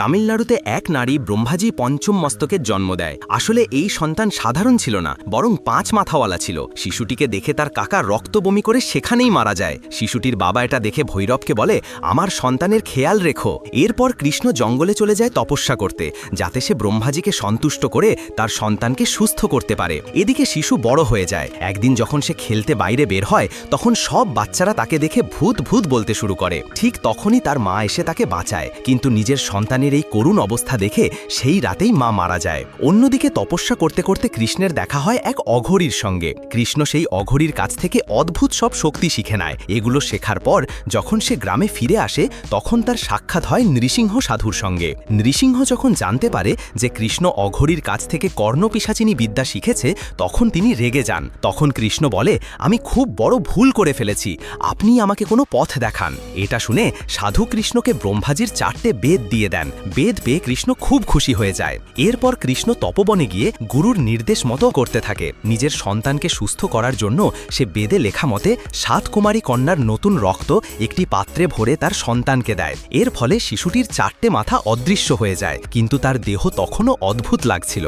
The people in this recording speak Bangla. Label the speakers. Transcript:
Speaker 1: তামিলনাড়ুতে এক নারী ব্রহ্মাজি পঞ্চম মস্তকের জন্ম দেয়। আসলে এই সন্তান সাধারণ ছিল না, বরং 5 মাথাওয়ালা ছিল। শিশুটিকে দেখে তার কাকা রক্ত বমি করে সেখানেই মারা যায়। শিশুটির বাবা এটা দেখে ভৈরবকে বলে, আমার সন্তানের খেয়াল রেখো। এরপর কৃষ্ণ জঙ্গলে চলে যায় তপস্যা করতে, যাতে সে ব্রহ্মাজিকে সন্তুষ্ট করে তার সন্তানকে সুস্থ করতে পারে। এদিকে শিশু বড় হয়ে যায়। একদিন যখন সে খেলতে বাইরে বের হয়, তখন সব বাচ্চারা তাকে দেখে ভূত ভূত বলতে শুরু করে। ঠিক তখনই তার মা এসে তাকে বাঁচায়, কিন্তু নিজের সন্তানের এই করুণ অবস্থা দেখে সেই রাতেই মা মারা যায়। অন্যদিকে তপস্যা করতে করতে কৃষ্ণের দেখা হয় এক অঘরীর সঙ্গে। কৃষ্ণ সেই অঘরীর কাছ থেকে অদ্ভুত সব শক্তি শিখে নেয়। এগুলো শেখার পর যখন সে গ্রামে ফিরে আসে, তখন তার সাক্ষাৎ হয় নৃসিংহ সাধুর সঙ্গে। নৃসিংহ যখন জানতে পারে যে কৃষ্ণ অঘরীর কাছ থেকে কর্ণপিশাচিনী বিদ্যা শিখেছে, তখন তিনি রেগে যান। তখন কৃষ্ণ বলে, আমি খুব বড় ভুল করে ফেলেছি, আপনি আমাকে কোনো পথ দেখান। এটা শুনে সাধু কৃষ্ণকে ব্রহ্মাজির 4টে বেদ দিয়ে দেন। বেদ পেয়ে কৃষ্ণ খুব খুশি হয়ে যায়। এরপর কৃষ্ণ তপবনে গিয়ে গুরুর নির্দেশ মতো করতে থাকে। নিজের সন্তানকে সুস্থ করার জন্য সে বেদে লেখা মতে 7 কুমারী কন্যার নতুন রক্ত একটি পাত্রে ভরে তার সন্তানকে দেয়। এর ফলে শিশুটির 4টে মাথা অদৃশ্য হয়ে যায়, কিন্তু তার দেহ তখনও অদ্ভুত লাগছিল।